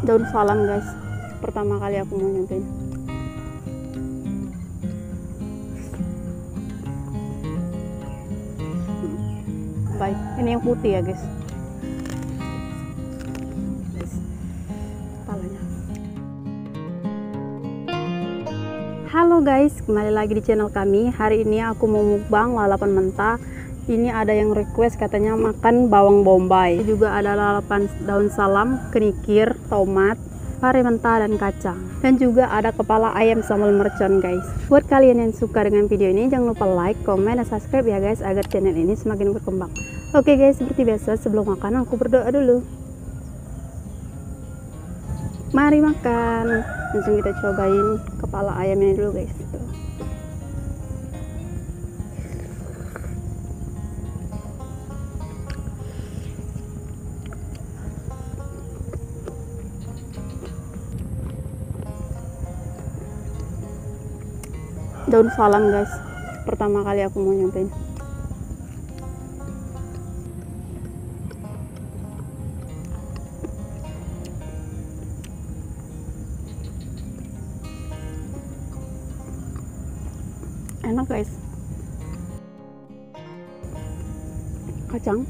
Daun salam guys, pertama kali aku mau nyobain. Baik, ini yang putih ya guys. Kepalanya. Halo guys, kembali lagi di channel kami. Hari ini aku mau mukbang lalapan mentah. Ini ada yang request katanya makan bawang bombay. Juga ada lalapan daun salam, kenikir, tomat, pare mentah dan kacang. Dan juga ada kepala ayam sambal mercon guys. Buat kalian yang suka dengan video ini, jangan lupa like, komen, dan subscribe ya guys, agar channel ini semakin berkembang. Oke guys, seperti biasa sebelum makan aku berdoa dulu. Mari makan. Langsung kita cobain kepala ayam ini dulu guys. Daun salam guys, pertama kali aku mau nyobain. Enak guys. Kacang.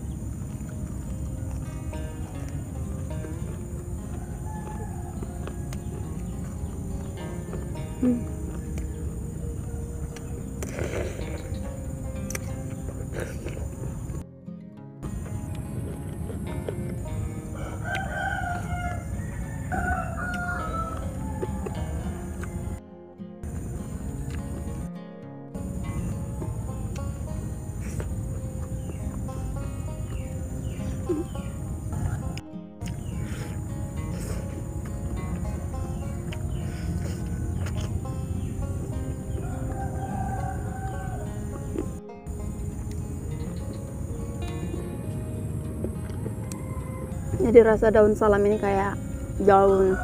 Jadi rasa daun salam ini kayak daun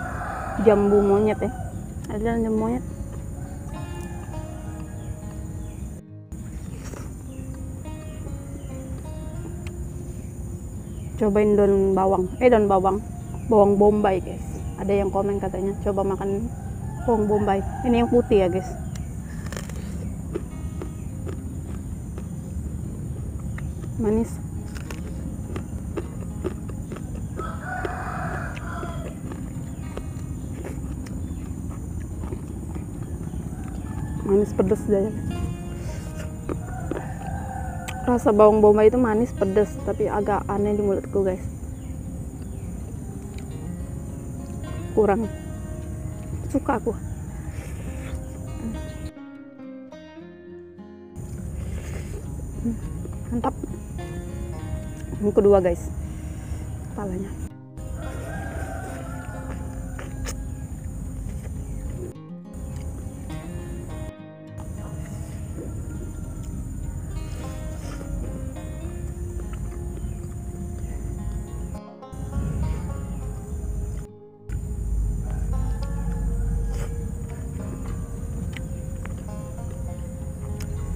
jambu monyet ya. Ada daun jambu monyet. Cobain daun bawang bombay guys. Ada yang komen katanya coba makan bawang bombay. Ini yang putih ya guys. Manis. Manis pedas deh. Rasa bawang bombay itu manis pedas tapi agak aneh di mulutku guys. Kurang suka aku. Mantap. Yang kedua guys, kepalanya.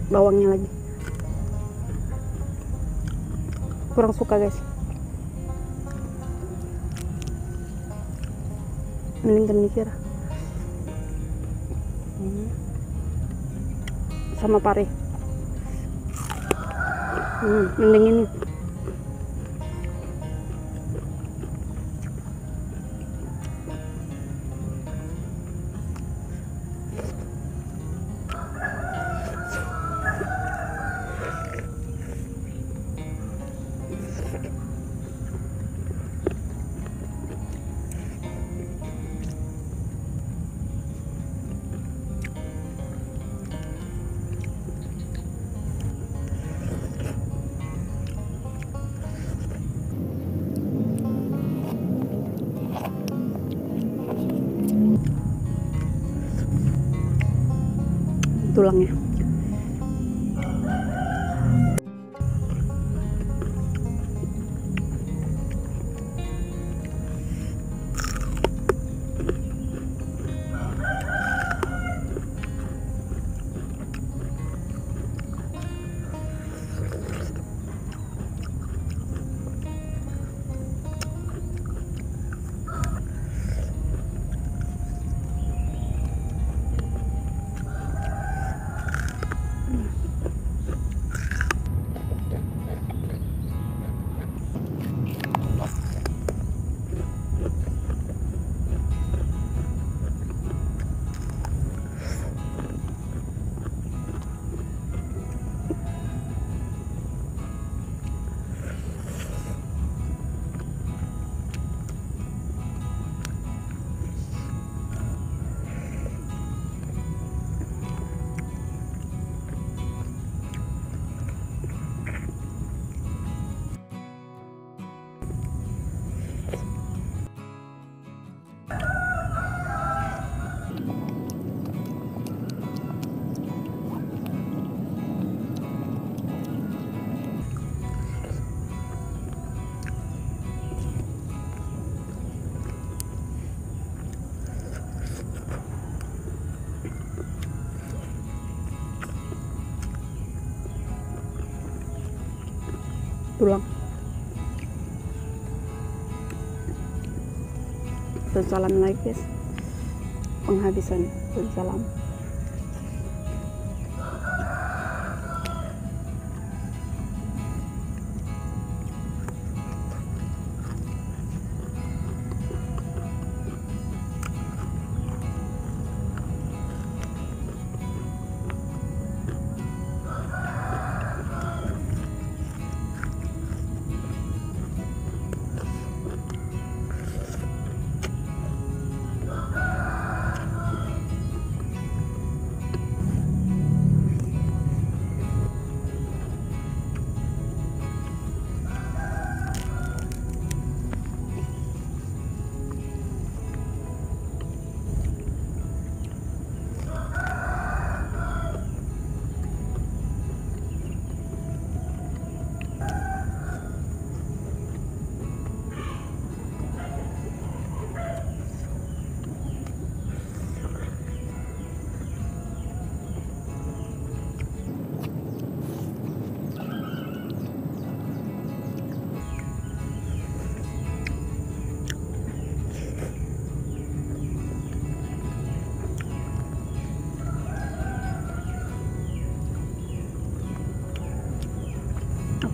Bawangnya lagi kurang suka guys. Mending kenikir sama pare. Mending ini. Tulangnya. tulang. Daun salam lagi guys, penghabisan daun salam.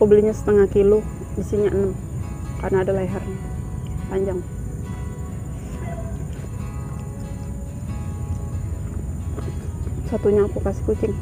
Aku belinya setengah kilo, isinya 6 karena ada lehernya panjang. Satunya aku kasih kucing.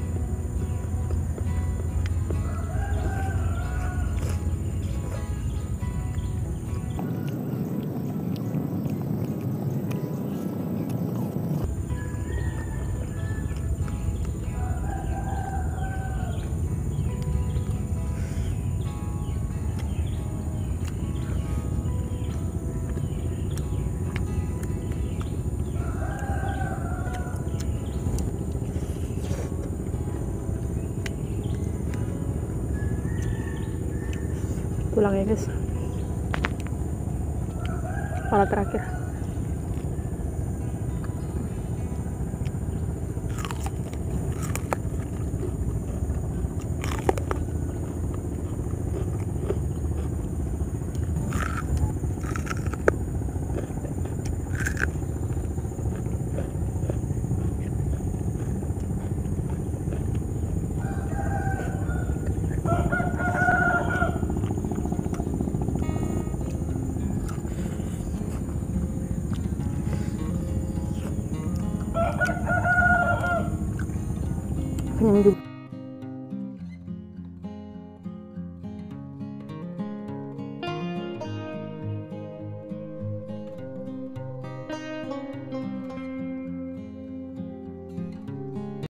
Tulangnya guys, kepala terakhir. Kenyang juga.